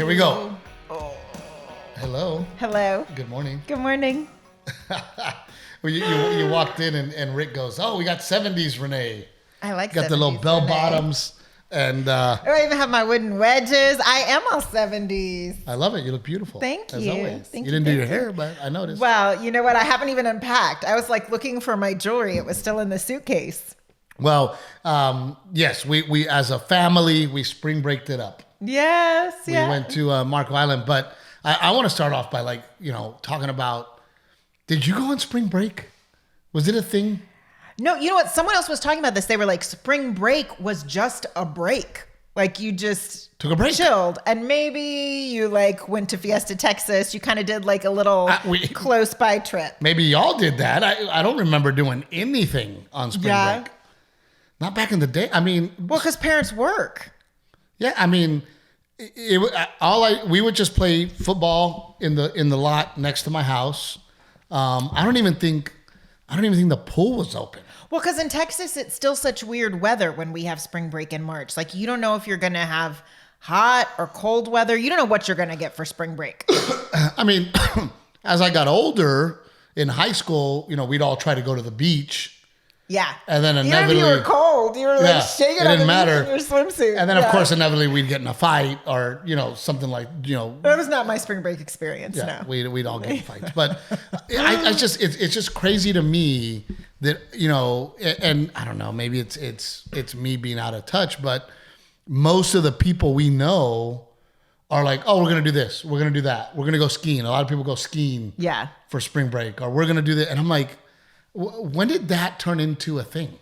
Here we go. Oh. Hello. Hello. Good morning. Good morning. Well, you walked in and Rick goes, "Oh, we got 70s, Renae." I like got 70s, the little bell Renae. bottoms and I even have my wooden wedges. I am all 70s. I love it. You look beautiful. Thank as you. Always. Thank you you, didn't do thank your you. hair, but I noticed. Well, you know what? I haven't even unpacked. I was like looking for my jewelry. It was still in the suitcase. Well, yes, we as a family we spring breaked it up. Yes. We Yeah. went to Marco Island, but I want to start off by talking about. Did you go on spring break? Was it a thing? No, you know what? Someone else was talking about this. They were like, spring break was just a break. Like you just Took a break. chilled. And maybe you like went to Fiesta, Texas. You kind of did like a little close by trip. Maybe y'all did that. I don't remember doing anything on spring break. Not back in the day. I mean, Well, because parents work. yeah. I mean, we would just play football in the lot next to my house. I don't even think the pool was open. Well, because in Texas, it's still such weird weather when we have spring break in March. Like you don't know if you're going to have hot or cold weather. You don't know what you're going to get for spring break. I mean, as I got older in high school, we'd all try to go to the beach. Yeah. And then Even inevitably, if you were cold, you were like shaking it on the didn't matter. beach in your swimsuit. And then, of course, inevitably we'd get in a fight or, something like, That was not my spring break experience, yeah, no. we'd all get in fights. But it's just crazy to me that, and I don't know, maybe it's me being out of touch, but most of the people we know are like, oh, we're going to do this. We're going to do that. We're going to go skiing. A lot of people go skiing for spring break, or we're going to do that. And I'm like, when did that turn into a thing?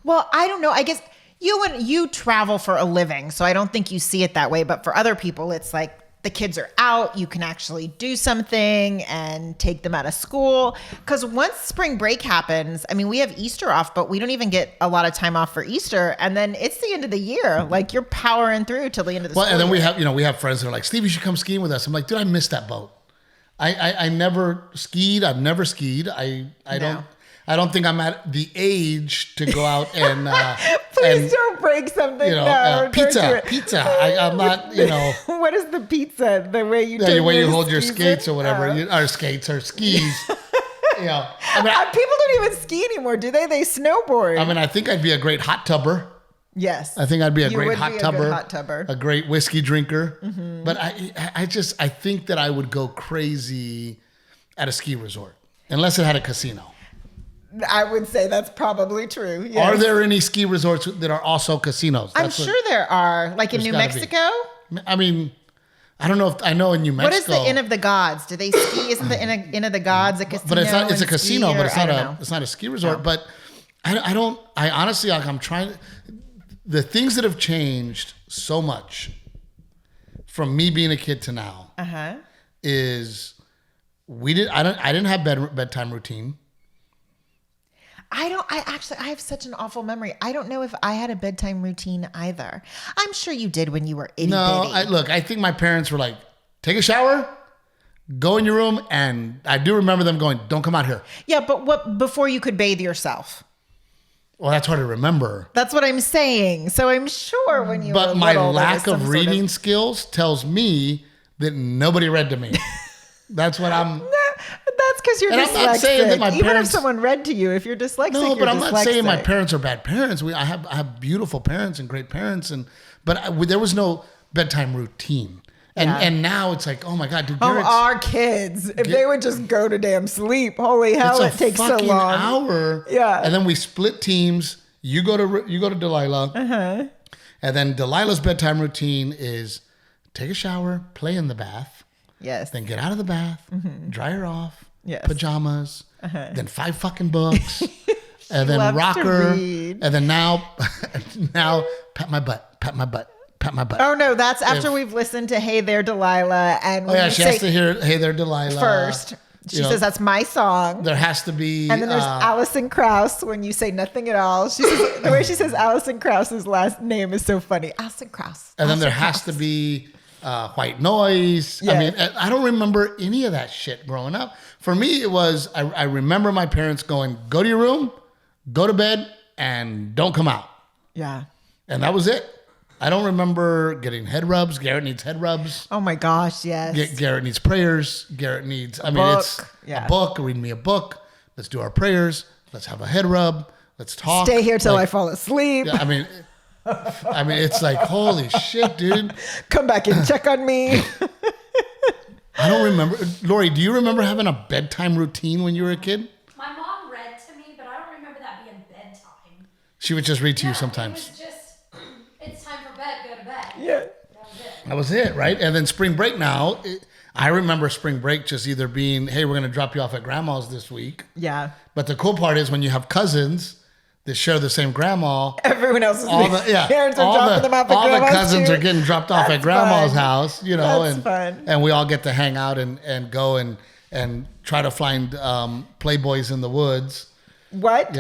Well, I don't know. I guess you travel for a living, so I don't think you see it that way. But for other people, it's like the kids are out. You can actually do something and take them out of school. Because once spring break happens, I mean, we have Easter off, but we don't even get a lot of time off for Easter. And then it's the end of the year. Like you're powering through till the end of the school And then year. we have friends that are like, Steve, you should come skiing with us. I'm like, dude, I missed that boat. I never skied. I've never skied. I don't think I'm at the age to go out and Please don't break something. No, pizza. I'm not. What is the pizza? The way you The way you hold your skates or whatever, or skates or skis. People don't even ski anymore, do they? They snowboard. I mean, I think I'd be a great hot tubber. Yes. I think I'd be a You great would hot be a tubber, good hot tubber. a great whiskey drinker. Mm-hmm. But I think that I would go crazy at a ski resort unless it had a casino. I would say that's probably true. Yes. Are there any ski resorts that are also casinos? I'm sure there are. Like in New Mexico? I mean, I don't know if I know in New Mexico. What is the Inn of the Gods? Do they ski? Isn't the Inn of the Gods a casino? But it's not. It's a casino, but it's it's not a ski resort. No. But I honestly, like, I'm trying. The things that have changed so much from me being a kid to now is I didn't have bedtime routine. I have such an awful memory. I don't know if I had a bedtime routine either. I'm sure you did when you were itty bitty. No, I think my parents were like, take a shower, go in your room, and I do remember them going, don't come out here. Yeah, but before you could bathe yourself. Well, that's hard to remember. That's what I'm saying. So I'm sure when you were little, my lack of reading skills tells me that nobody read to me. That's what I'm... That's because you're dyslexic. I'm not saying that my parents... Even if someone read to you, if you're dyslexic, no, but I'm not saying my parents are bad parents. I have beautiful parents and great parents, but there was no bedtime routine. And now it's like, oh my God, dude. Our kids, if they would just go to damn sleep, holy hell, it takes so long. It's a fucking hour. Yeah. And then we split teams. You go to Delilah. And then Delilah's bedtime routine is take a shower, play in the bath. Yes. Then get out of the bath, dry her off. Yes. Pajamas. Then 5 fucking books. And then rocker. And then now pat my butt. Pat my butt. Oh no, that's after we've listened to Hey There Delilah, and she has to hear Hey There Delilah first. She says that's my song. There has to be, and then there's Alison Krauss when you say nothing at all. She says, the way she says Alison Krauss's last name is so funny. Alison Krauss. And then there has to be white noise. Yes. I mean, I don't remember any of that shit growing up. For me, it was I remember my parents going, "Go to your room, go to bed, and don't come out." Yeah. And that was it. I don't remember getting head rubs. Garrett needs head rubs. Oh my gosh, yes. Garrett needs prayers. Garrett needs, it's Yeah. a book. Read me a book. Let's do our prayers. Let's have a head rub. Let's talk. Stay here till I fall asleep. Yeah, it's like, holy shit, dude. Come back and check on me. I don't remember. Lori, do you remember having a bedtime routine when you were a kid? My mom read to me, but I don't remember that being bedtime. She would just read to you sometimes. It was just, it's time for bed, go to bed. Yeah. That was it, right? And then spring break now, I remember spring break just either being, hey, we're going to drop you off at grandma's this week. Yeah. But the cool part is when you have cousins that share the same grandma. Everyone else's parents are dropping them off at grandma's. All the cousins too. are getting dropped off at grandma's house, That's fun. And we all get to hang out and go and try to find Playboys in the woods. What?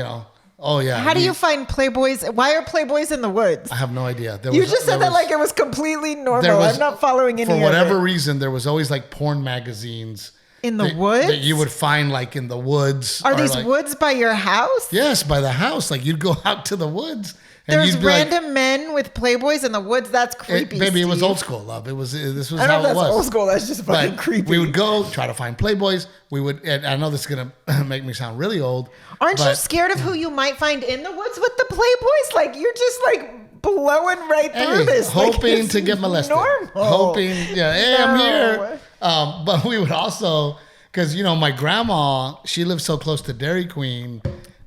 Oh, yeah. How do you find Playboys? Why are Playboys in the woods? I have no idea. You just said that like it was completely normal. I'm not following any of it. For whatever reason, there was always like porn magazines. In the woods? That you would find like in the woods. Are these woods by your house? Yes, by the house. Like you'd go out to the woods. And there's random men with Playboys in the woods. That's creepy. Baby, it was old school, love. This was how it was. I don't know if that's old school. That's just fucking creepy. We would go try to find Playboys. We would, and I know this is gonna make me sound really old. Aren't you scared of who you might find in the woods with the Playboys? Like you're just like blowing right through this, hoping to get molested. Normal. Hoping, hey, I'm here. But we would also, because my grandma, she lived so close to Dairy Queen,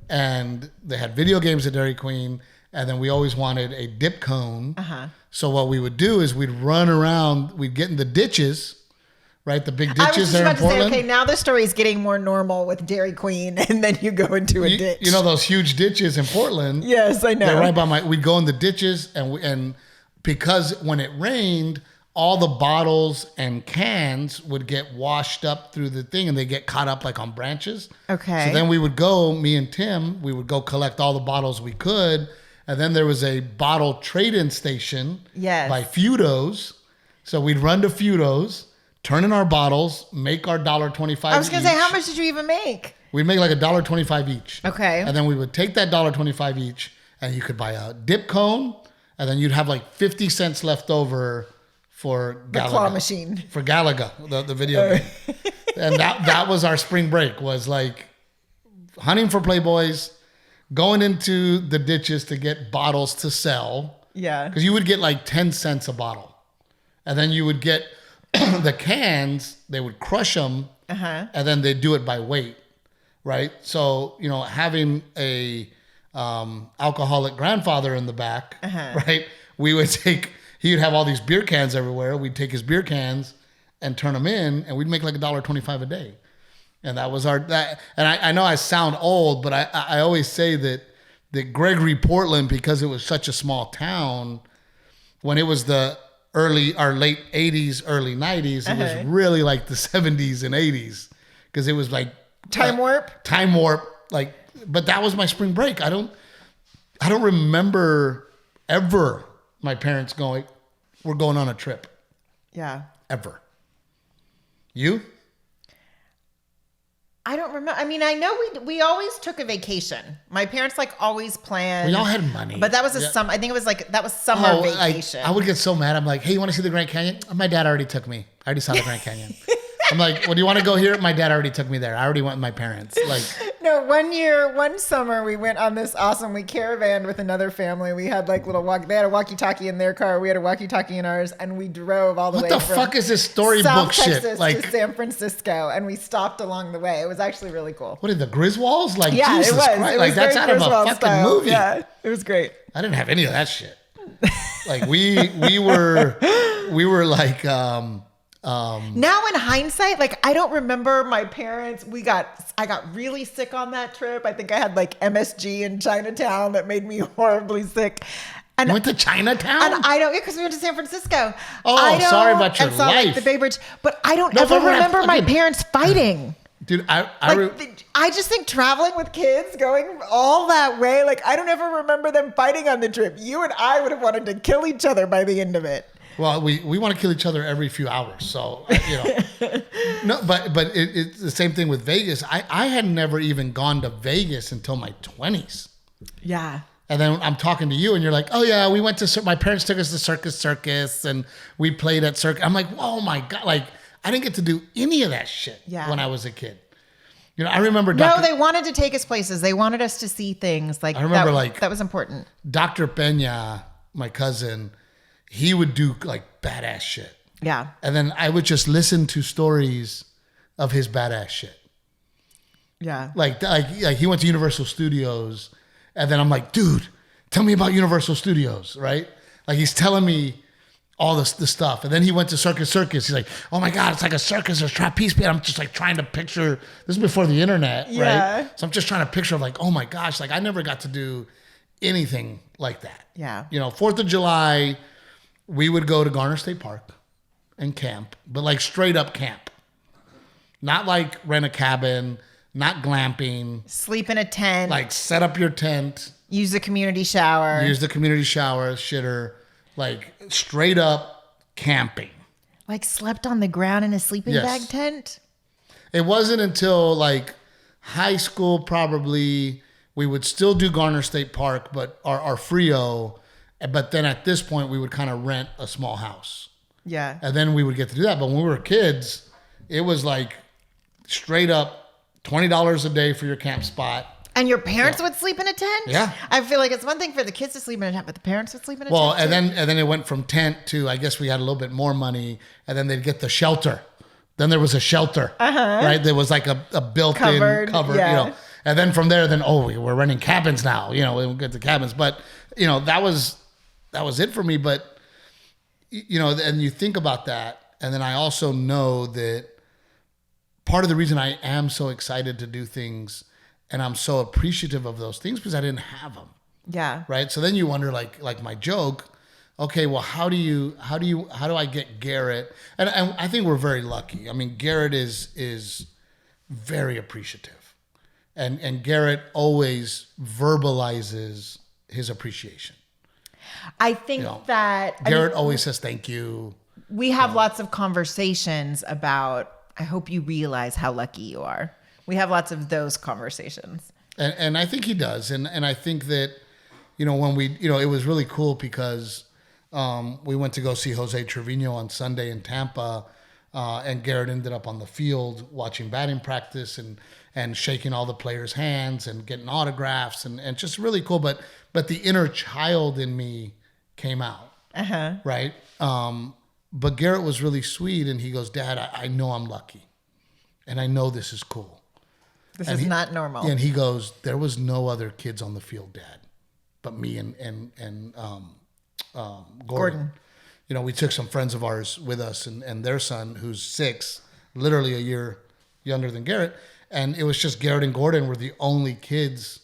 and they had video games at Dairy Queen. And then we always wanted a dip cone. So what we would do is we'd run around. We'd get in the ditches, right? The big ditches there in Portland. Okay, now the story is getting more normal with Dairy Queen, and then you go into a ditch. You know those huge ditches in Portland? Yes, I know. They're right by we'd go in the ditches, and because when it rained, all the bottles and cans would get washed up through the thing, and they get caught up like on branches. Okay. So then we would go, me and Tim, we would go collect all the bottles we could. And then there was a bottle trade-in station by Feudo's. So we'd run to Feudo's, turn in our bottles, make our $1.25 each. I was going to say, how much did you even make? We'd make like $1.25 each. Okay. And then we would take that $1.25 each, and you could buy a dip cone, and then you'd have like 50 cents left over for Galaga. The claw machine. For Galaga, the video game. And that was our spring break, was like hunting for Playboys, going into the ditches to get bottles to sell. Yeah. Because you would get like 10 cents a bottle. And then you would get the cans, they would crush them, and then they'd do it by weight, right? So, having a alcoholic grandfather in the back, right? We would he would have all these beer cans everywhere. We'd take his beer cans and turn them in, and we'd make like $1.25 a day. And that was and I know I sound old, but I always say that Gregory, Portland, because it was such a small town, when it was the late 80s, early 90s, it was really like the 70s and 80s, because it was like time warp, like, but that was my spring break. I don't remember ever my parents going, we're going on a trip. Yeah. Ever. You? I don't remember. I mean, I know we always took a vacation. My parents always planned. We all had money. But that was summer. I think it was that was summer vacation. I would get so mad. I'm like, hey, you want to see the Grand Canyon? My dad already took me. I already saw the Grand Canyon. I'm like, well, do you want to go here? My dad already took me there. I already went with my parents. No, one summer we went on this we caravaned with another family. We had they had a walkie-talkie in their car. We had a walkie-talkie in ours, and we drove all the way from fuck is this storybook shit? Texas to San Francisco, and we stopped along the way. It was actually really cool. What are the Griswolds? Yeah, Jesus it was. Christ. It was that's out of a fucking style. movie. Yeah, it was great. I didn't have any of that shit. We were like now in hindsight, I don't remember my parents. I got really sick on that trip. I think I had MSG in Chinatown that made me horribly sick. And you went to Chinatown? And I don't, because we went to San Francisco. Oh, sorry about your life. The Bay Bridge. But I don't ever remember my parents fighting. Dude, I just think traveling with kids, going all that way, I don't ever remember them fighting on the trip. You and I would have wanted to kill each other by the end of it. Well, we want to kill each other every few hours. So, No, but it's the same thing with Vegas. I had never even gone to Vegas until my 20s. Yeah. And then I'm talking to you and you're like, oh yeah, we went to, my parents took us to circus and we played at circus. I'm like, oh my God. Like I didn't get to do any of that shit when I was a kid. You know, I remember. No, they wanted to take us places. They wanted us to see things. Like I remember, that was important. Dr. Pena, my cousin, he would do like badass shit. Yeah. And then I would just listen to stories of his badass shit. Yeah. Like he went to Universal Studios, and then I'm like, dude, tell me about Universal Studios, right? Like he's telling me all the stuff. And then he went to Circus. He's like, oh my God, it's like a circus. There's trapeze. And I'm just like trying to picture, this is before the internet, right? So I'm just trying to picture like, oh my gosh, like I never got to do anything like that. Yeah. You know, 4th of July, we would go to Garner State Park and camp, but like straight up camp. Not like rent a cabin, not glamping. Sleep in a tent. Like set up your tent. Use the community shower. Shitter. Like straight up camping. Like slept on the ground in a sleeping bag tent? It wasn't until like high school probably we would still do Garner State Park, but our Frio. But then at this point we would kind of rent a small house. Yeah. And then we would get to do that. But when we were kids, it was like straight up $20 a day for your camp spot. And your parents would sleep in a tent? Yeah. I feel like it's one thing for the kids to sleep in a tent, but the parents would sleep in a tent. Well, and then it went from tent to, I guess we had a little bit more money, and then they'd get the shelter. Then there was a shelter, right? There was like a built-in covered, you know. And then from there, we're renting cabins now, you know, we'll get the cabins. But, you know, that was it for me. But, you know, and you think about that, and then I also know that part of the reason I am so excited to do things and I'm so appreciative of those things because I didn't have them. Yeah. Right. So then you wonder, like my joke, okay, well, how do I get Garrett? And I think we're very lucky. I mean, Garrett is very appreciative, and Garrett always verbalizes his appreciation. I think that Garrett always says thank you. We have lots of conversations about, I hope you realize how lucky you are. We have lots of those conversations. And I think he does. And I think that, you know, when we, you know, it was really cool because we went to go see Jose Trevino on Sunday in Tampa. And Garrett ended up on the field watching batting practice and shaking all the players' hands and getting autographs and just really cool. But the inner child in me came out. Uh-huh. Right. But Garrett was really sweet. And he goes, Dad, I know I'm lucky. And I know this is cool. This is not normal. And he goes, there was no other kids on the field, Dad, but me and Gordon. You know, we took some friends of ours with us and their son, who's 6, literally a year younger than Garrett. And it was just Garrett and Gordon were the only kids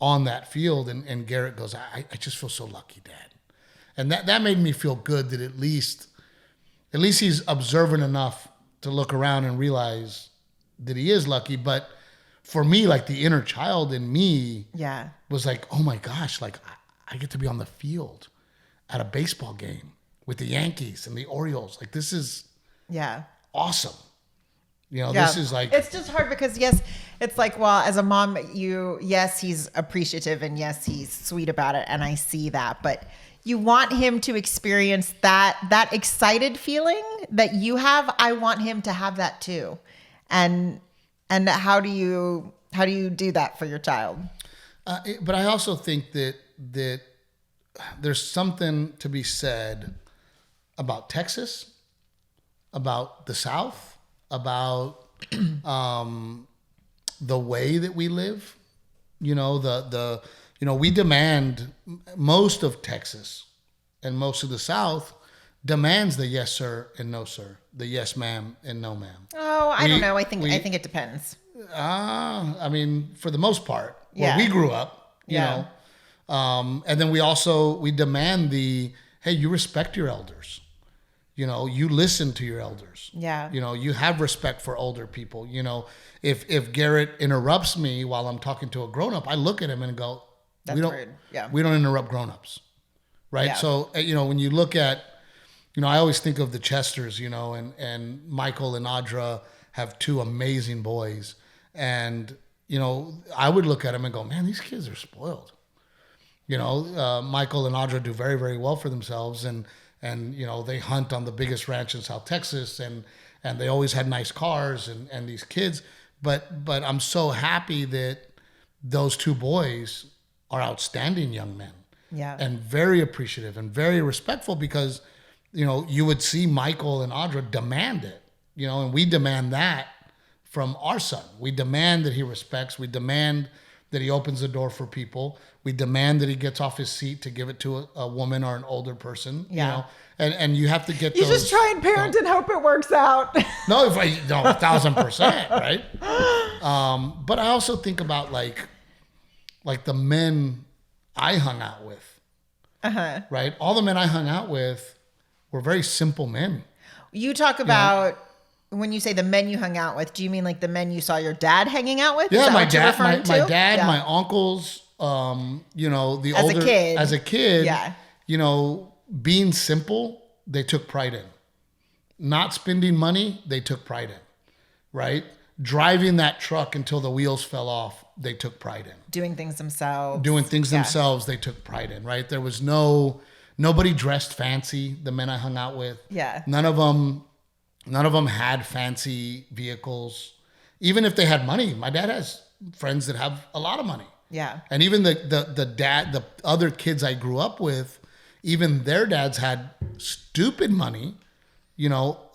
on that field. And Garrett goes, I just feel so lucky, Dad. And that made me feel good that at least he's observant enough to look around and realize that he is lucky. But for me, like the inner child in me was like, oh my gosh, like I get to be on the field at a baseball game with the Yankees and the Orioles. Like this is awesome. You know, this is like... It's just hard because, yes, it's like, well, as a mom, yes, he's appreciative and yes, he's sweet about it. And I see that. But you want him to experience that excited feeling that you have. I want him to have that too. And how do you do that for your child? But I also think that there's something to be said about Texas, about the South, about the way that we live. You know, we demand, most of Texas and most of the South demands the yes sir and no sir, the yes ma'am and no ma'am. Oh, I don't know. I think it depends. I mean, for the most part, where we grew up, you know, and then we demand hey, you respect your elders. You know, you listen to your elders. Yeah. You know, you have respect for older people. You know, if Garrett interrupts me while I'm talking to a grown-up, I look at him and go, That's rude. Yeah. We don't interrupt grown-ups. Right. Yeah. So, you know, when you look at, you know, I always think of the Chesters, you know, and Michael and Audra have 2 amazing boys. And, you know, I would look at them and go, man, these kids are spoiled. Michael and Audra do very, very well for themselves, and they hunt on the biggest ranch in South Texas, and they always had nice cars and these kids. But I'm so happy that those two boys are outstanding young men. Yeah. And very appreciative and very respectful, because, you would see Michael and Audra demand it, and we demand that from our son. We demand that he respects. We demand that he opens the door for people. We demand that he gets off his seat to give it to a woman or an older person. Yeah. And you have to get You those. just try and parent and hope it works out. No, 1,000%, right? But I also think about like the men I hung out with. Uh-huh. Right? All the men I hung out with were very simple men. You talk about when you say the men you hung out with, do you mean like the men you saw your dad hanging out with? Yeah, my dad, Yeah. my uncles, the As older a kid. as a kid, Yeah. Being simple, they took pride in. Not spending money, they took pride in. Right? Driving that truck until the wheels fell off, they took pride in. Doing things themselves. They took pride in, right? There was nobody dressed fancy, the men I hung out with. Yeah. None of them had fancy vehicles. Even if they had money, my dad has friends that have a lot of money. Yeah. And even the other kids I grew up with, even their dads had stupid money,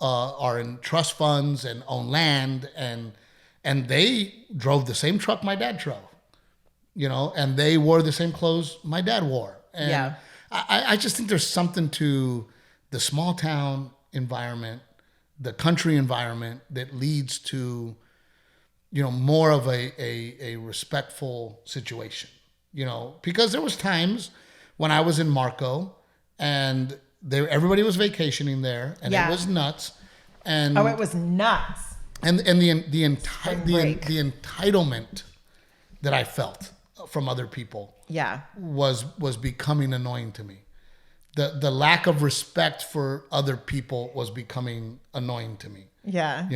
are in trust funds and own land, and they drove the same truck my dad drove, and they wore the same clothes my dad wore. And Yeah. I just think there's something to the small town environment, the country environment, that leads to, more of a respectful situation, because there was times when I was in Marco and everybody was vacationing there, and Yeah. it was nuts. And Oh, it was nuts. and the entitlement that I felt from other people Yeah. was becoming annoying to me. The lack of respect for other people was becoming annoying to me. Yeah.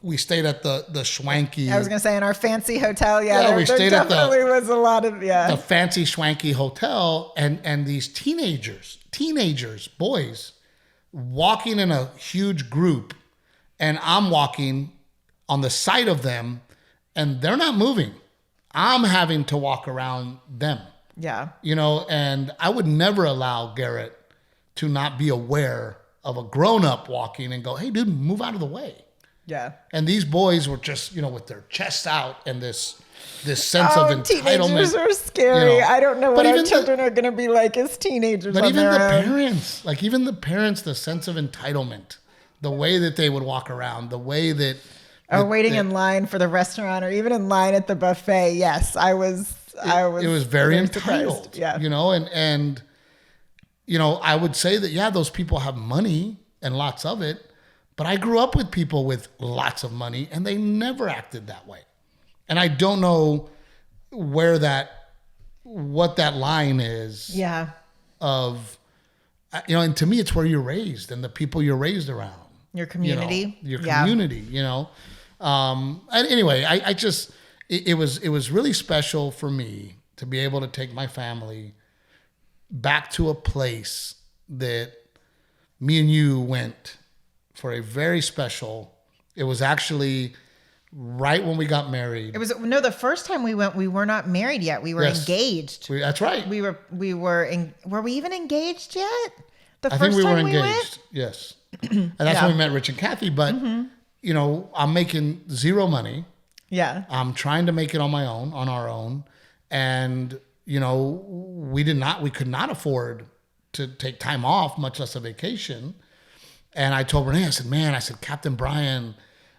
We stayed at the schwanky. I was gonna say in our fancy hotel. Yeah, Yeah, we there stayed at definitely was a lot of the fancy schwanky hotel, and these teenagers, boys, walking in a huge group, and I'm walking on the side of them, and they're not moving. I'm having to walk around them. Yeah. And I would never allow Garrett to not be aware of a grown-up walking and go, "Hey, dude, move out of the way." Yeah. And these boys were just, with their chests out and this sense of entitlement. Teenagers are scary. I don't know what our even children are going to be like as teenagers. But on even their the own. parents, the sense of entitlement, the way that they would walk around, the way that Or waiting in line for the restaurant, or even in line at the buffet. Yes, I was. It was very surprised. entitled. Yeah. And I would say that, those people have money and lots of it, but I grew up with people with lots of money, and they never acted that way. And I don't know what that line is. Yeah. Of, and to me, it's where you're raised and the people you're raised around. Your community. Your community, And anyway, I just, it was really special for me to be able to take my family back to a place that me and you went for a very special, it was actually right when we got married. It was the first time we went. We were not married yet. We were engaged. That's right. Were we even engaged yet? I think we were engaged. Yes, and that's when we met Rich and Kathy. But I'm making zero money. Yeah, I'm trying to make it on our own, and we could not afford to take time off, much less a vacation. And I told Renae, I said, Captain Brian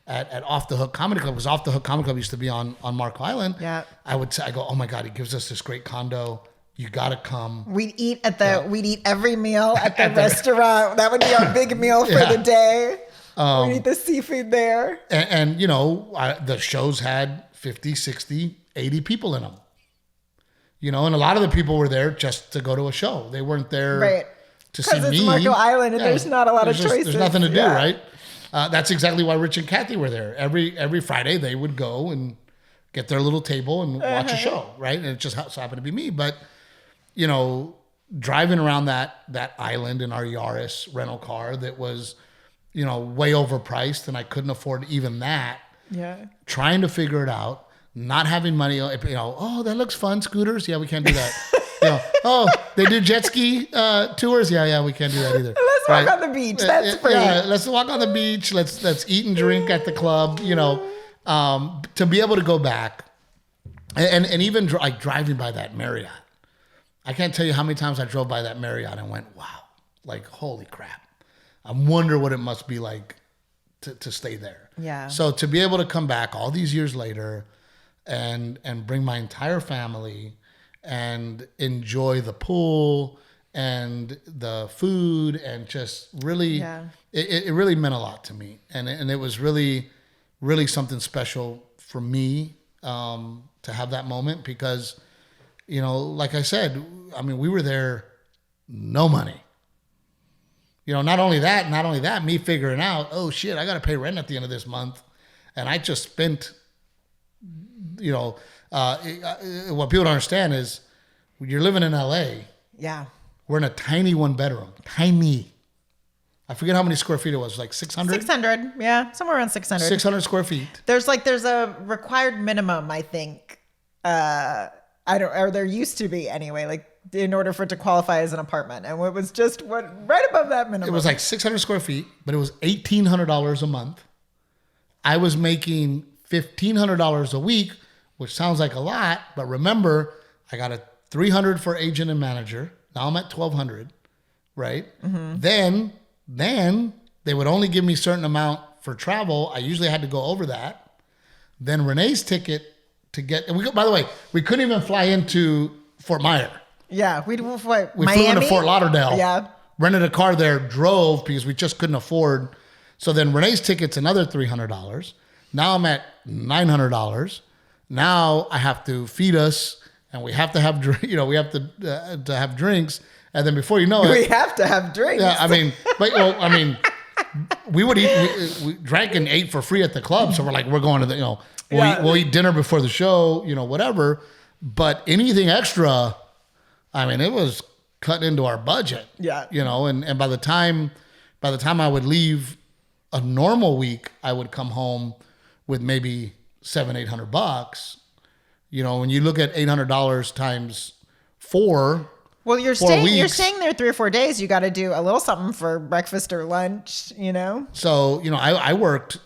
at Off the Hook Comedy Club, because Off the Hook Comedy Club used to be on Marco Island. Yeah. I go, oh my God, he gives us this great condo. You got to come. We'd eat every meal at the restaurant. That would be our big meal for the day. We'd eat the seafood there. And the shows had 50, 60, 80 people in them. And a lot of the people were there just to go to a show. They weren't there to see me. Because it's Marco Island and there's not a lot of choices. There's nothing to do, right? That's exactly why Rich and Kathy were there. Every Friday they would go and get their little table and watch a show, right? And it just so happened to be me. But, you know, driving around that island in our Yaris rental car that was, you know, way overpriced and I couldn't afford even that. Yeah. Trying to figure it out, not having money, you know, oh, that looks fun. Scooters. Yeah, we can't do that. You know, oh, they do jet ski tours. Yeah, we can't do that either. Let's walk on the beach. That's free. Yeah, let's walk on the beach. Let's eat and drink at the club. You know, to be able to go back, and even like driving by that Marriott. I can't tell you how many times I drove by that Marriott and went, wow, like holy crap. I wonder what it must be like to stay there. Yeah. So to be able to come back all these years later, and bring my entire family and enjoy the pool and the food and just really, it really meant a lot to me. And it was really, really something special for me to have that moment because, you know, like I said, I mean, we were there, no money. You know, not only that, me figuring out, oh shit, I got to pay rent at the end of this month. And I just spent, you know, what people don't understand is when you're living in LA, yeah, we're in a tiny one bedroom, tiny. I forget how many square feet it was, like 600? 600, yeah, somewhere around 600. 600 square feet. There's a required minimum, I think. Or there used to be anyway, like in order for it to qualify as an apartment. And it was just right above that minimum. It was like 600 square feet, but it was $1,800 a month. I was making $1,500 a week, which sounds like a lot, but remember, I got a $300 for agent and manager. Now I'm at $1,200, right? Mm-hmm. Then they would only give me a certain amount for travel. I usually had to go over that. Then Renee's ticket to get, and by the way, we couldn't even fly into Fort Myer. Yeah, we flew into Fort Lauderdale. Yeah, rented a car there, drove because we just couldn't afford. So then Renee's ticket's another $300. Now I'm at $900. Now I have to feed us, and we have to have, you know, we have to have drinks, and then before you know it, we have to have drinks. Yeah, I mean, but I mean, we would eat, we drank and ate for free at the club. So we're like, we're going to the, you know, we'll eat dinner before the show, you know, whatever. But anything extra, I mean, it was cutting into our budget. Yeah, you know, and by the time I would leave a normal week, I would come home with maybe $700-800. You know, when you look at $800 times 4. Well, you're staying there 3 or 4 days. You got to do a little something for breakfast or lunch, you know? So, you know, I worked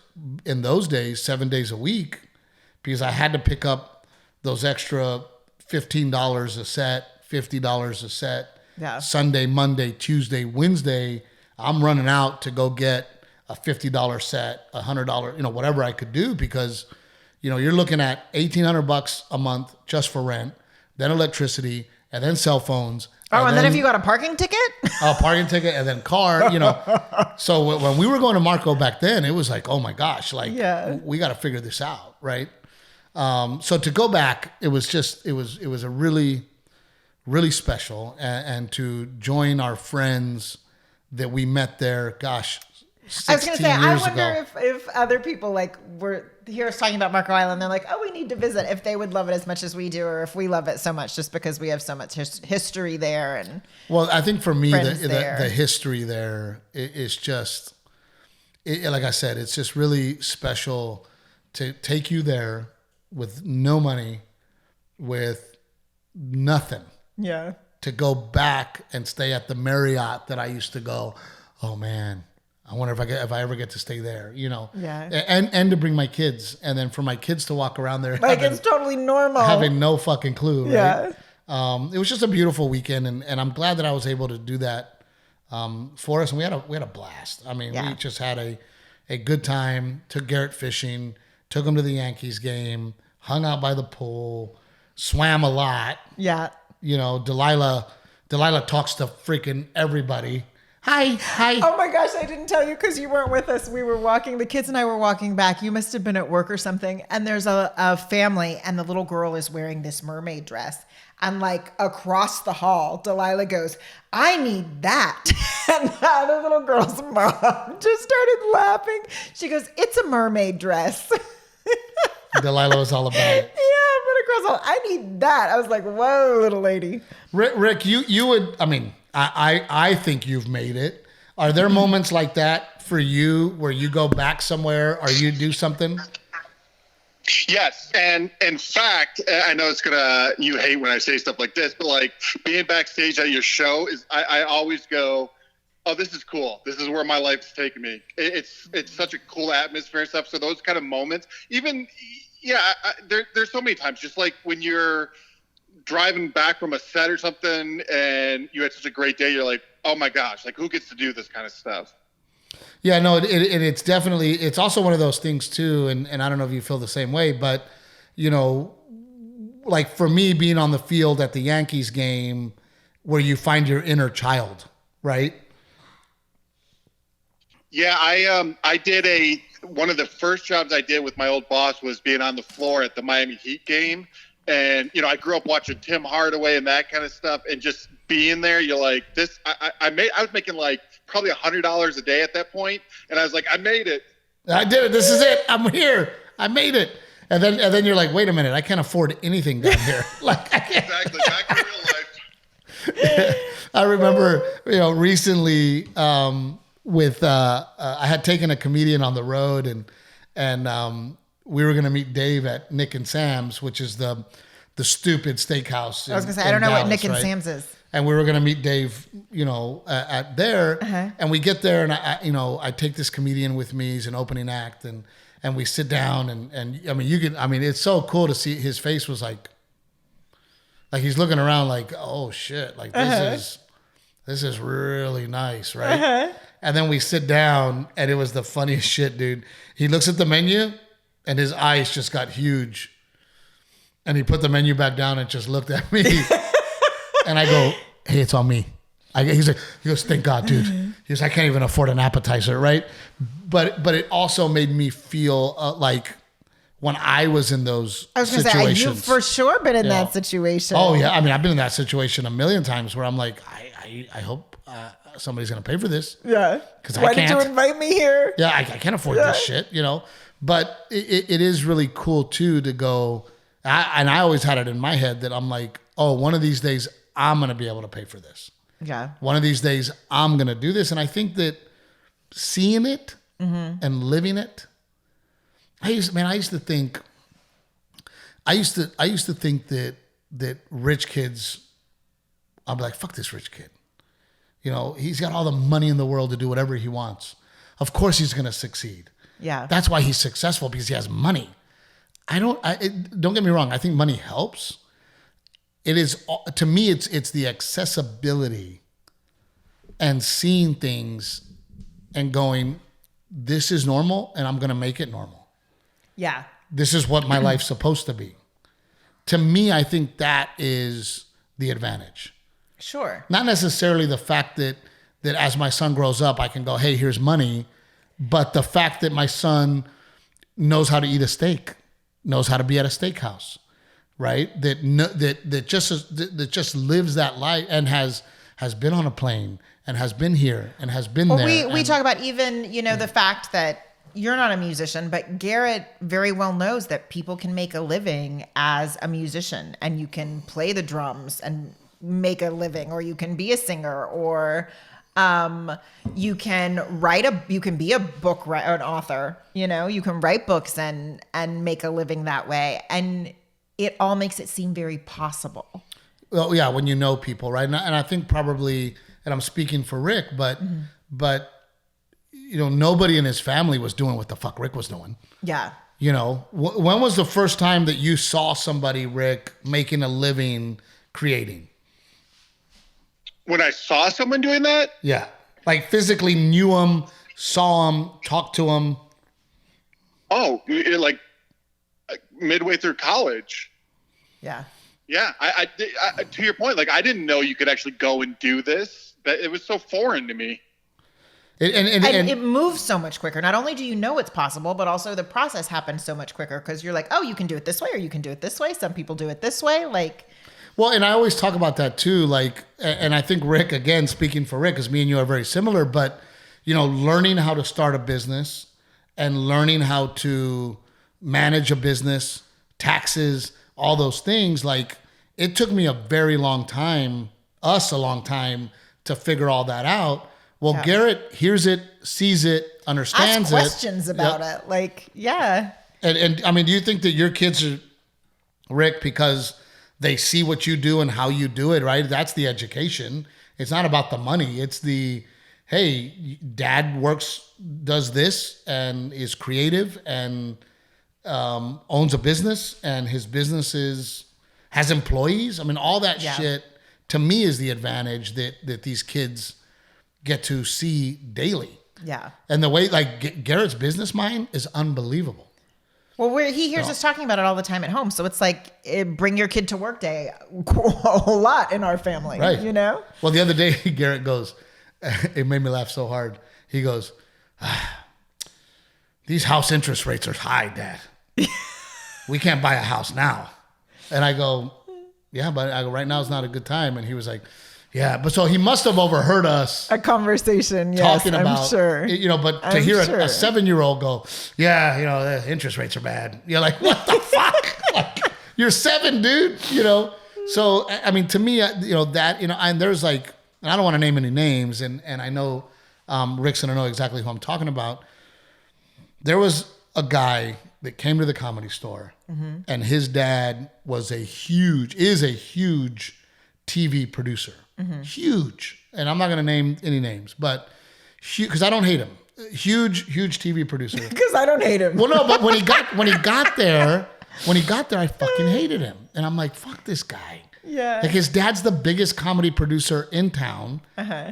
in those days 7 days a week because I had to pick up those extra $15 a set, $50 a set. Yeah. Sunday, Monday, Tuesday, Wednesday, I'm running out to go get a $50 set, $100, you know, whatever I could do because, you know, you're looking at $1,800 a month just for rent, then electricity, and then cell phones. And then if you got a parking ticket? A parking ticket and then car, you know. So when we were going to Marco back then, it was like, oh my gosh, like we got to figure this out, right? So to go back, it was a really, really special. And to join our friends that we met there, gosh, 16 I was going to say, I wonder ago. if other people like were hear us talking about Marco Island, they're like, oh, we need to visit, if they would love it as much as we do, or if we love it so much just because we have so much history there. And well, I think for me, the history there is just, like I said, it's just really special to take you there with no money, with nothing. Yeah. To go back and stay at the Marriott that I used to go, oh man, I wonder if I ever get to stay there, you know. Yeah. And to bring my kids, and then for my kids to walk around there, like it's totally normal, having no fucking clue. Right? Yeah. It was just a beautiful weekend, and I'm glad that I was able to do that for us, and we had a blast. I mean, we just had a good time. Took Garrett fishing, took him to the Yankees game, hung out by the pool, swam a lot. Yeah. You know, Delilah talks to freaking everybody. Hi. Oh my gosh, I didn't tell you because you weren't with us. We were walking, the kids and I were walking back. You must have been at work or something. And there's a family, and the little girl is wearing this mermaid dress. And like across the hall, Delilah goes, I need that. And the little girl's mom just started laughing. She goes, it's a mermaid dress. Delilah was all about it. Yeah, but across all, I need that. I was like, whoa, little lady. Rick, you would. I mean, I think you've made it. Are there moments like that for you where you go back somewhere or you do something? Yes, and in fact, I know you hate when I say stuff like this, but like being backstage at your show I always go, oh, this is cool. This is where my life's taking me. It's such a cool atmosphere and stuff. So those kind of moments, even, there's so many times, just like when you're driving back from a set or something and you had such a great day, you're like, oh my gosh, like who gets to do this kind of stuff? Yeah, no, it's definitely, it's also one of those things too, and I don't know if you feel the same way, but, you know, like for me being on the field at the Yankees game where you find your inner child, right? Yeah, I did one of the first jobs I did with my old boss was being on the floor at the Miami Heat game. And, you know, I grew up watching Tim Hardaway and that kind of stuff, and just being there, you're like, this, I was making like probably $100 a day at that point, and I was like, I made it. I did it. This is it. I'm here. I made it. And then you're like, wait a minute, I can't afford anything down here. Like I can't. Exactly. Back in real life. I remember, you know, recently with I had taken a comedian on the road, and we were going to meet Dave at Nick and Sam's, which is the stupid steakhouse. I was going to say, I don't know Dallas, what Nick and right? Sam's is. And we were going to meet Dave, you know, at there. And we get there, and I take this comedian with me. He's an opening act, and we sit down, and I mean, it's so cool to see his face was like he's looking around like, oh shit, like this is really nice, right? And then we sit down, and it was the funniest shit, dude. He looks at the menu, and his eyes just got huge. And he put the menu back down and just looked at me. And I go, hey, it's on me. He goes, thank God, dude. He goes, I can't even afford an appetizer, right? But it also made me feel like when I was in those I was going to say, you've for sure been in that situation. Oh, yeah. I mean, I've been in that situation a million times where I'm like, I hope somebody's going to pay for this. Yeah. Because Why did you invite me here? Yeah, I can't afford this shit, you know? But it is really cool, too, to go. And I always had it in my head that I'm like, oh, one of these days I'm going to be able to pay for this. Yeah. One of these days I'm going to do this. And I think that seeing it and living it, I used to think that rich kids, I'll be like, fuck this rich kid. You know, he's got all the money in the world to do whatever he wants. Of course he's going to succeed. Yeah. That's why he's successful, because he has money. Don't get me wrong. I think money helps. It is, to me, it's the accessibility and seeing things and going, this is normal and I'm going to make it normal. Yeah. This is what my life's supposed to be. To me, I think that is the advantage. Sure. Not necessarily the fact that as my son grows up, I can go, hey, here's money. But the fact that my son knows how to eat a steak, knows how to be at a steakhouse, right? That just lives that life and has been on a plane and has been here and has been there. We talk about even, you know, the fact that you're not a musician, but Garrett very well knows that people can make a living as a musician, and you can play the drums and make a living, or you can be a singer, or you can be an author, you know, you can write books and make a living that way. And it all makes it seem very possible. Well, yeah, when you know people, right? And I think probably, and I'm speaking for Rick, but you know, nobody in his family was doing what the fuck Rick was doing. Yeah. You know, when was the first time that you saw somebody, Rick, making a living creating? When I saw someone doing that? Yeah. Like physically knew him, saw him, talked to him. Oh, like midway through college. Yeah. Yeah. I to your point, like I didn't know you could actually go and do this. That it was so foreign to me. And it moves so much quicker. Not only do you know it's possible, but also the process happens so much quicker, because you're like, oh, you can do it this way, or you can do it this way. Some people do it this way. Like, well, and I always talk about that too. Like, and I think Rick, again, speaking for Rick, because me and you are very similar, but, you know, learning how to start a business and learning how to manage a business, taxes, all those things. Like, it took me a very long time, us a long time, to figure all that out. Well, Yeah. Garrett hears it, sees it, understands Ask questions about Yep. it. Like, yeah. And I mean, do you think that your kids are, Rick, because they see what you do and how you do it, right? That's the education. It's not about the money. It's the, hey, dad does this and is creative and owns a business, and his business has employees. I mean, all that shit to me is the advantage that these kids get to see daily. Yeah. And the way, like, Garrett's business mind is unbelievable. Well, he hears us talking about it all the time at home. So it's like, bring your kid to work day a whole lot in our family, Right. you know? Well, the other day, Garrett goes, it made me laugh so hard. He goes, these house interest rates are high, Dad. We can't buy a house now. And I go, yeah, but right now is not a good time. And he was like, yeah, but so he must have overheard us A conversation, yes, talking about, I'm sure. But to I'm hear sure. a 7-year-old go, yeah, the interest rates are bad. You're like, what the fuck? Like, you're 7, dude, So, I mean, to me, that, and there's like, and I don't want to name any names, and I know Rick's going to know exactly who I'm talking about. There was a guy that came to the Comedy Store, and his dad is a huge TV producer. Huge. And I'm not going to name any names, but because I don't hate him. Huge TV producer. Because I don't hate him. Well, no, but when he got there, I fucking hated him. And I'm like, fuck this guy. Yeah. Like, his dad's the biggest comedy producer in town,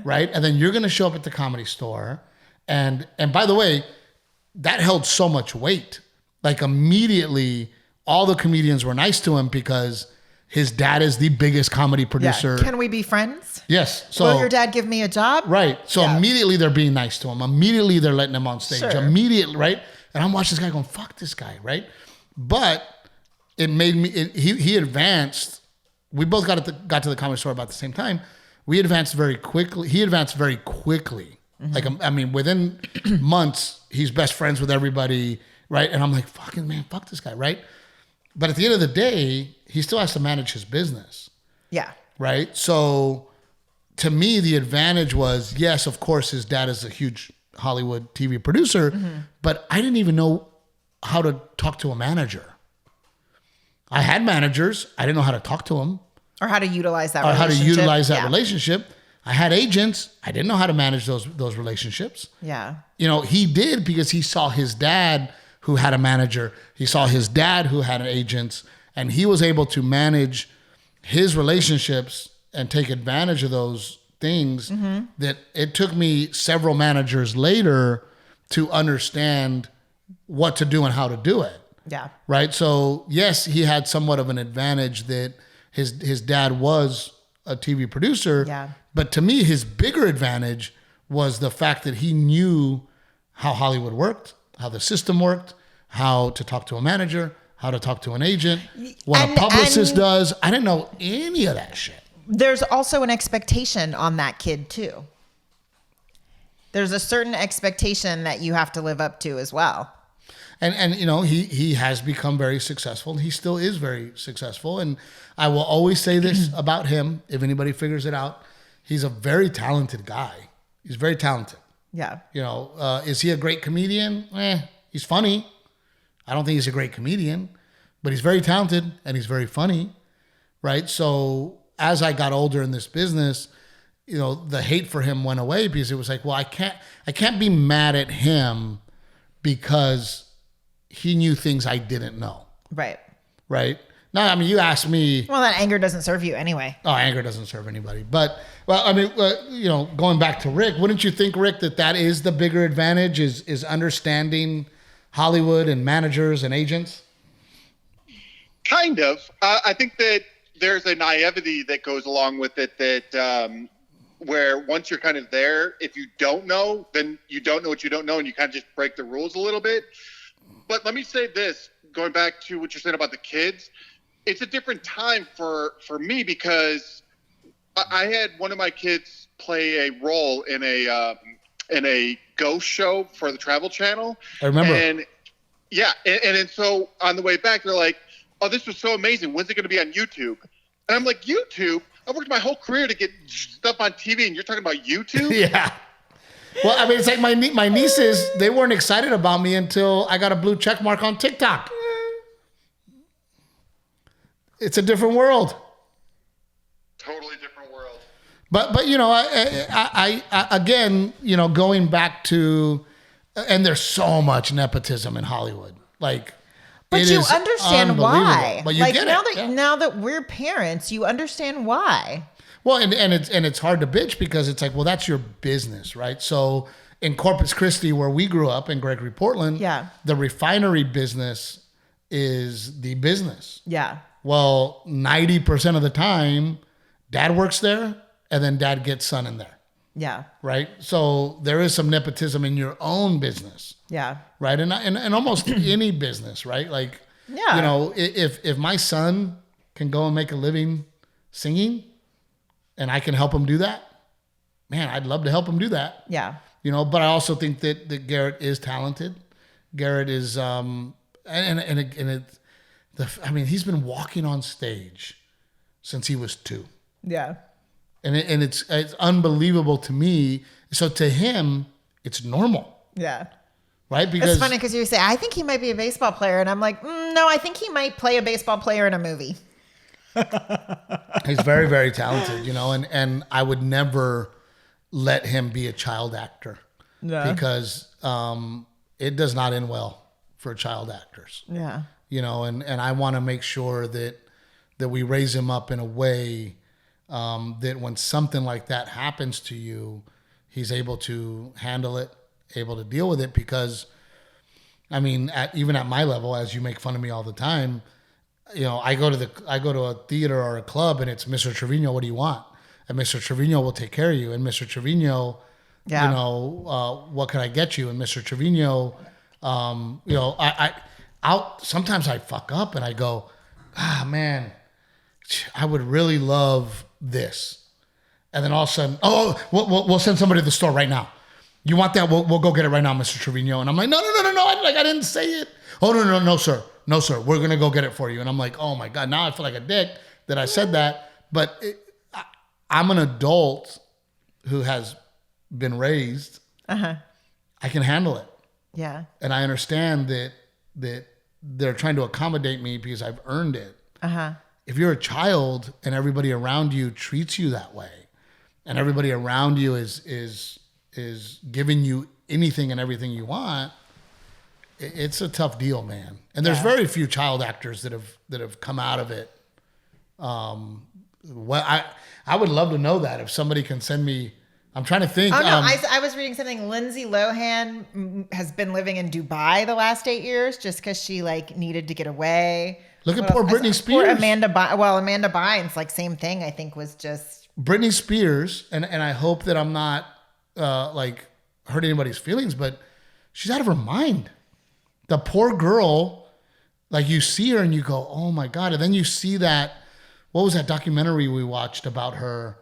right? And then you're going to show up at the Comedy Store. And by the way, that held so much weight. Like, immediately, all the comedians were nice to him because his dad is the biggest comedy producer. Yeah. Can we be friends? Yes. So, Will your dad give me a job? right. So Yeah. immediately they're being nice to him. Immediately they're letting him on stage. Sure. Immediately, right? And I'm watching this guy going, fuck this guy, right? But it made me, he advanced. We both got to the Comedy Store about the same time. We advanced very quickly. He advanced very quickly. Like, I mean, within months, he's best friends with everybody, right? And I'm like, fucking man, fuck this guy, right? But at the end of the day, he still has to manage his business, Yeah. right? So to me, the advantage was, yes, of course, his dad is a huge Hollywood TV producer, but I didn't even know how to talk to a manager. I had managers. I didn't know how to talk to them. Or how to utilize that Or how to relationship. utilize that Yeah. relationship. I had agents. I didn't know how to manage those relationships. Yeah. He did because he saw his dad who had a manager. He saw his dad who had agents, and he was able to manage his relationships and take advantage of those things that it took me several managers later to understand what to do and how to do it. Yeah. Right. So yes, he had somewhat of an advantage that his dad was a TV producer. Yeah. But to me, his bigger advantage was the fact that he knew how Hollywood worked, how the system worked, how to talk to a manager, how to talk to an agent, what a publicist does. I didn't know any of that shit. There's also an expectation on that kid too. There's a certain expectation that you have to live up to as well. And he has become very successful. He still is very successful. And I will always say this about him, if anybody figures it out, he's a very talented guy. He's very talented. Yeah. Is he a great comedian? He's funny. I don't think he's a great comedian, but he's very talented and he's very funny, right? So as I got older in this business, the hate for him went away because it was like, well, I can't be mad at him because he knew things I didn't know. Right. Right. No, I mean, you asked me. Well, that anger doesn't serve you anyway. Oh, anger doesn't serve anybody. But, well, I mean, going back to Rick, wouldn't you think, Rick, that is the bigger advantage is understanding Hollywood and managers and agents? Kind of. I think that there's a naivety that goes along with it that where once you're kind of there, if you don't know, then you don't know what you don't know, and you kind of just break the rules a little bit. But let me say this, going back to what you're saying about the kids, it's a different time for me because I had one of my kids play a role in a ghost show for the Travel Channel. I remember. And Yeah, and then so on the way back, they're like, "Oh, this was so amazing. When's it going to be on YouTube?" And I'm like, "YouTube? I worked my whole career to get stuff on TV, and you're talking about YouTube?" Yeah. Well, I mean, it's like my nieces, they weren't excited about me until I got a blue check mark on TikTok. It's a different world. Totally different world. But you know, I again, you know, going back to, and there's so much nepotism in Hollywood. Like, but it you is understand why. But you like get now it. that now that we're parents, you understand why. Well, and it's hard to bitch because it's like, well, that's your business, right? So in Corpus Christi, where we grew up in Gregory, Portland, Yeah. the refinery business is the business. Yeah. Well, 90% of the time, dad works there, and then dad gets son in there, Yeah. right? So there is some nepotism in your own business, Yeah. right? And almost any business, right? Like, Yeah. you know, if my son can go and make a living singing, and I can help him do that, man, I'd love to help him do that. Yeah. You know, but I also think that Garrett is talented. Garrett is, I mean, he's been walking on stage since he was 2. Yeah. And it's unbelievable to me. So to him, it's normal, Yeah. right? Because It's funny because you say, I think he might be a baseball player. And I'm like, no, I think he might play a baseball player in a movie. he's very, very talented, you know, and I would never let him be a child actor because it does not end well for child actors. Yeah. You know, and I want to make sure that we raise him up in a way that when something like that happens to you, he's able to handle it, able to deal with it. Because, I mean, even at my level, as you make fun of me all the time, you know, I go to a theater or a club and it's Mr. Trevino, what do you want? And Mr. Trevino will take care of you. And Mr. Trevino, you know, what can I get you? And Mr. Trevino, you know, sometimes I fuck up and I go, man, I would really love this. And then all of a sudden, we'll send somebody to the store right now. You want that? We'll go get it right now, Mr. Trevino. And I'm like, no. I didn't say it. Oh, no, sir. No, sir. We're going to go get it for you. And I'm like, oh my God, now I feel like a dick that I said that. But I'm an adult who has been raised. I can handle it. Yeah. And I understand that they're trying to accommodate me because I've earned it. If you're a child and everybody around you treats you that way, and everybody around you is giving you anything and everything you want, it's a tough deal, man. And there's very few child actors that have come out of it. Well, I would love to know that if somebody can send me. I'm trying to think. Oh, no, I was reading something. Lindsay Lohan has been living in Dubai the last 8 years just because she like needed to get away. Look at poor Britney Spears. Poor Amanda Bynes, like same thing. I think was just Britney Spears, and I hope that I'm not like hurt anybody's feelings, but she's out of her mind. The poor girl, like you see her and you go, oh my God, and then you see that. What was that documentary we watched about her?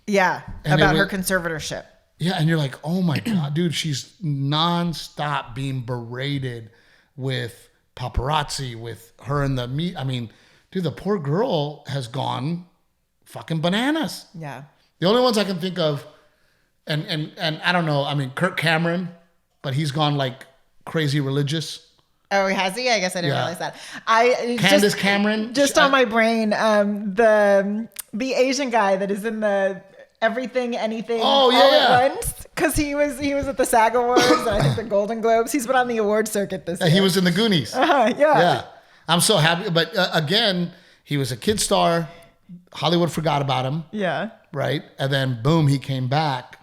Yeah, about her conservatorship. Yeah, and you're like, oh my God, dude, she's nonstop being berated with paparazzi, with her and the meat. I mean, dude, the poor girl has gone fucking bananas. Yeah. The only ones I can think of, and I don't know, I mean, Kirk Cameron, but he's gone like crazy religious. Oh, has he? I guess I didn't realize that. Candace Cameron. Just on my brain, the Asian guy that is in the Everything, Anything, All at Once, because he was at the SAG Awards and I think the Golden Globes. He's been on the award circuit this year. He was in the Goonies. Yeah. I'm so happy. But again, he was a kid star. Hollywood forgot about him. Yeah. Right. And then boom, he came back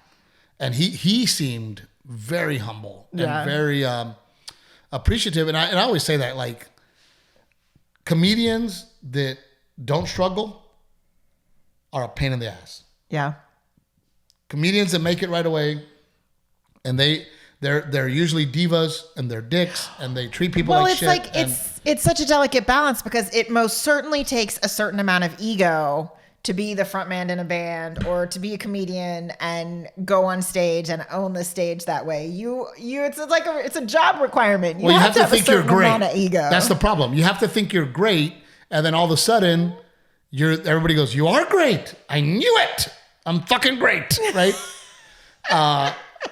and he seemed very humble and very appreciative. And I always say that, like, comedians that don't struggle are a pain in the ass. Yeah. Comedians that make it right away, and they're usually divas and they're dicks and they treat people like shit. Well, it's such a delicate balance because it most certainly takes a certain amount of ego to be the front man in a band or to be a comedian and go on stage and own the stage that way. It's a job requirement. You have to think you're great. Amount of ego. That's the problem. You have to think you're great, and then all of a sudden, everybody goes, "You are great. I knew it. I'm fucking great." Right?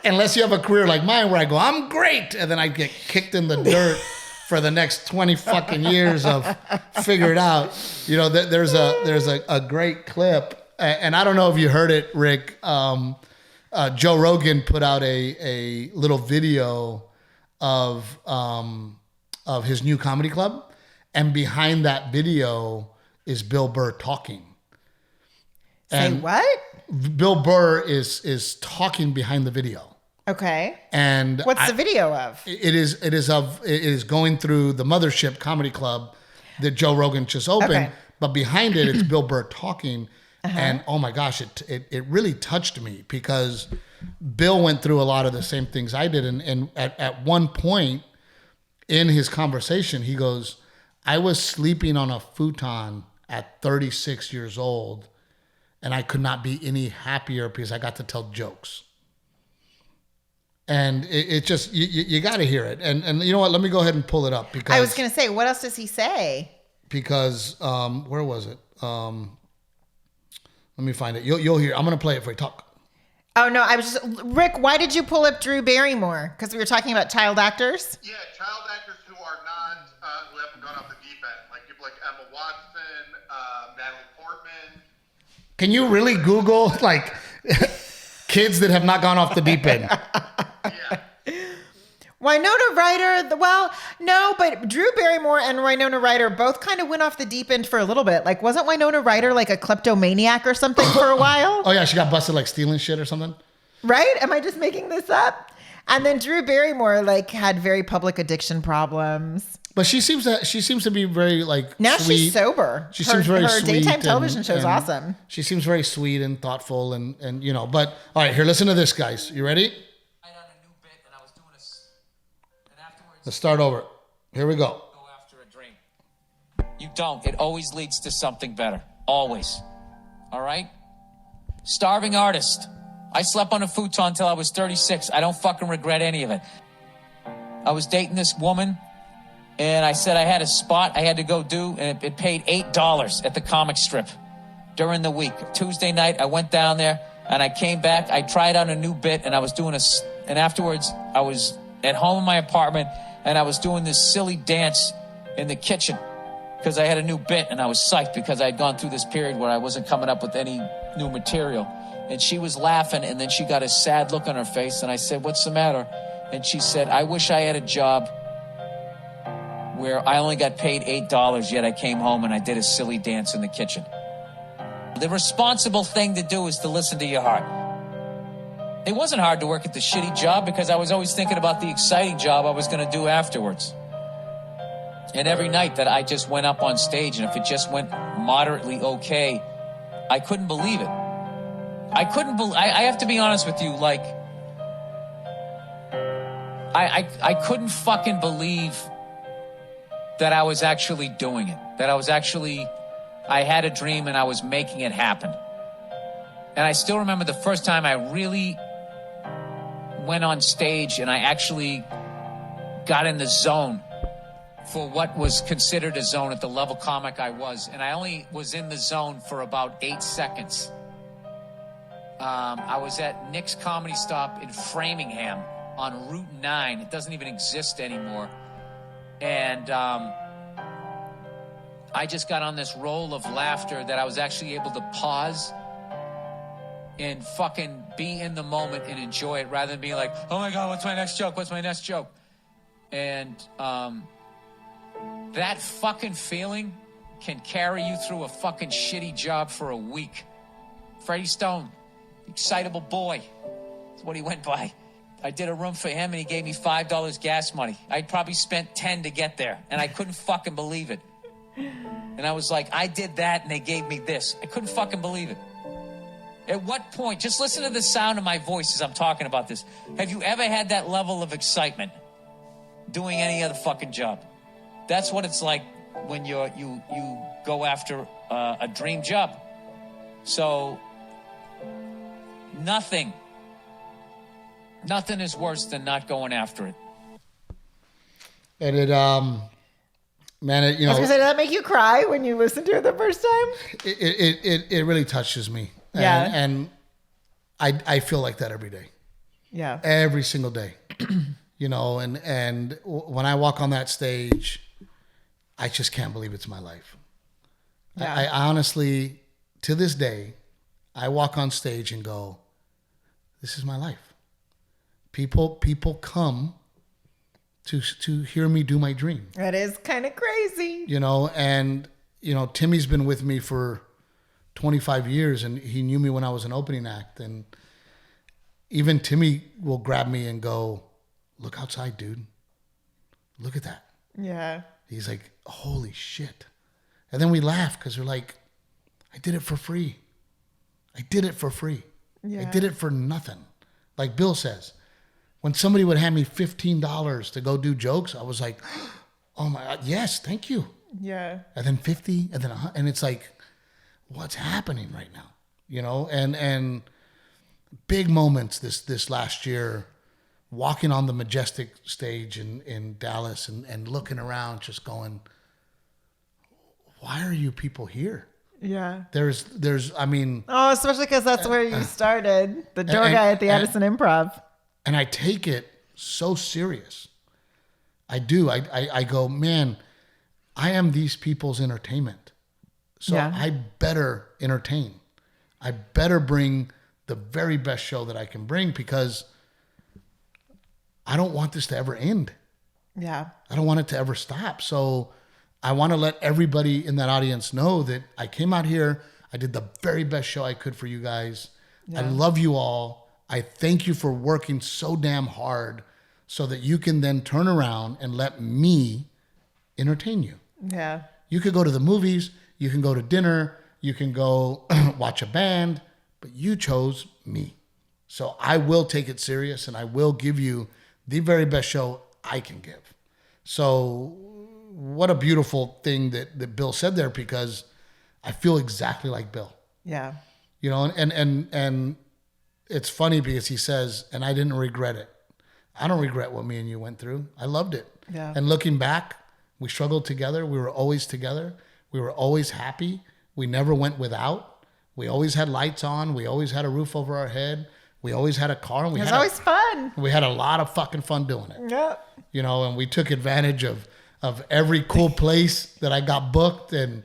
Unless you have a career like mine where I go, "I'm great," and then I get kicked in the dirt for the next 20 fucking years of figure it out. There's a great clip, and I don't know if you heard it, Rick. Joe Rogan put out a little video of his new comedy club, and behind that video is Bill Burr talking. Say what? Bill Burr is talking behind the video. Okay. And what's the video of? It is going through the Mothership Comedy Club that Joe Rogan just opened, okay. But behind it, it's Bill Burr talking. And oh my gosh, it really touched me because Bill went through a lot of the same things I did. And at one point in his conversation, he goes, "I was sleeping on a futon at 36 years old, and I could not be any happier because I got to tell jokes." And it just, you got to hear it. And you know what? Let me go ahead and pull it up. Because I was going to say, what else does he say? Because, where was it? Let me find it. You'll hear. I'm going to play it for you. Talk. Oh, no. Rick, why did you pull up Drew Barrymore? Because we were talking about child actors? Yeah, child actors who are not, who haven't gone off the deep end. Like people like Emma Watson, Natalie Portman. Can you really Google, like, kids that have not gone off the deep end? Yeah. Winona Ryder, no, but Drew Barrymore and Winona Ryder both kind of went off the deep end for a little bit. Like, wasn't Winona Ryder like a kleptomaniac or something for a while? Oh, yeah, she got busted like stealing shit or something. Right? Am I just making this up? And then Drew Barrymore like had very public addiction problems. But she seems to be very like now sweet. She's sober. She seems very her sweet. Daytime television show is awesome. She seems very sweet and thoughtful and But all right, here, listen to this, guys. You ready? Let's start over. Here we go. Go after a dream. You don't. It always leads to something better. Always. All right? Starving artist. I slept on a futon until I was 36. I don't fucking regret any of it. I was dating this woman, and I said I had a spot I had to go do, and it paid $8 at the comic strip during the week. Tuesday night, I went down there, and I came back. I tried on a new bit, and I was doing and afterwards, I was at home in my apartment, and I was doing this silly dance in the kitchen because I had a new bit, and I was psyched because I had gone through this period where I wasn't coming up with any new material. And she was laughing, and then she got a sad look on her face, and I said, "What's the matter?" And she said, "I wish I had a job where I only got paid $8, yet I came home and I did a silly dance in the kitchen." The responsible thing to do is to listen to your heart. It wasn't hard to work at the shitty job because I was always thinking about the exciting job I was going to do afterwards. And every night that I just went up on stage, and if it just went moderately okay, I couldn't believe it. I have to be honest with you, like, I couldn't fucking believe that I was actually doing it. That I had a dream and I was making it happen. And I still remember the first time I really went on stage and I actually got in the zone for what was considered a zone at the level comic I was. And I only was in the zone for about 8 seconds. I was at Nick's Comedy Stop in Framingham on Route 9. It doesn't even exist anymore. And I just got on this roll of laughter that I was actually able to pause and fucking be in the moment and enjoy it rather than being like, "Oh my God, what's my next joke? What's my next joke?" And that fucking feeling can carry you through a fucking shitty job for a week. Freddie Stone, excitable boy, that's what he went by. I did a room for him and he gave me $5 gas money. I'd probably spent 10 to get there and I couldn't fucking believe it. And I was like, I did that and they gave me this. I couldn't fucking believe it. At what point, just listen to the sound of my voice as I'm talking about this. Have you ever had that level of excitement doing any other fucking job? That's what it's like when you go after a dream job. So nothing is worse than not going after it. And it, man, it, you I was know, gonna say, did that make you cry when you listened to it the first time? it really touches me. Yeah. And I feel like that every day. Yeah. Every single day. You know, and when I walk on that stage, I just can't believe it's my life. Yeah. I honestly, to this day, I walk on stage and go, this is my life. People come to hear me do my dream. That is kind of crazy. You know, and, you know, Timmy's been with me for 25 years and he knew me when I was an opening act. And even Timmy will grab me and go, look outside, dude. Look at that. Yeah. He's like, holy shit. And then we laugh because we're like, I did it for free. I did it for free. Yeah. I did it for nothing. Like Bill says, when somebody would hand me $15 to go do jokes, I was like, oh my God, yes, thank you. Yeah. And then 50, and then 100, and it's like, what's happening right now? You know, and big moments this last year, walking on the Majestic stage in Dallas and looking around, just going, why are you people here? Yeah. There's, I mean, Oh, especially because that's where you started, the door and- guy at the and- Edison Improv. and I take it so serious. I do. I go, man, I am these people's entertainment. So Yeah. I better entertain. I better bring the very best show that I can bring because I don't want this to ever end. Yeah. I don't want it to ever stop. So I want to let everybody in that audience know that I came out here. I did the very best show I could for you guys. I love you all. I thank you for working so damn hard so that you can then turn around and let me entertain you. Yeah. You could go to the movies, you can go to dinner, you can go watch a band, but you chose me. So I will take it serious and I will give you the very best show I can give. So what a beautiful thing that Bill said there, because I feel exactly like Bill. Yeah. You know, and it's funny because he says, and I didn't regret it. I don't regret what me and you went through. I loved it. Yeah. And looking back, we struggled together. We were always together. We were always happy. We never went without. We always had lights on. We always had a roof over our head. We always had a car. And It was always fun. we had a lot of fucking fun doing it. Yeah. You know, and we took advantage of every cool place that I got booked and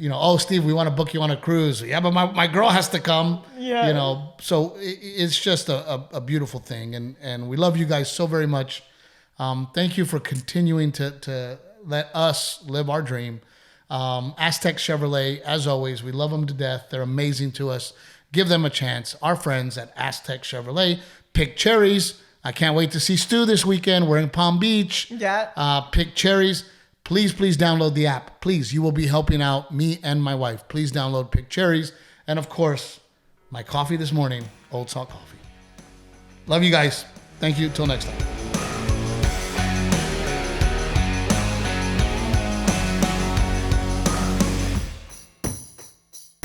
you know, oh, Steve, we want to book you on a cruise. Yeah, but my girl has to come. Yeah. You know, so it's just a beautiful thing. And we love you guys so very much. Thank you for continuing to let us live our dream. Aztec Chevrolet, as always, we love them to death. They're amazing to us. Give them a chance. Our friends at Aztec Chevrolet. Pick Cherries. I can't wait to see Stu this weekend. We're in Palm Beach. Yeah. Pick Cherries. Please download the app. Please, you will be helping out me and my wife. Please download Pick Cherries. And of course, my coffee this morning, Old Salt Coffee. Love you guys. Thank you. Till next time.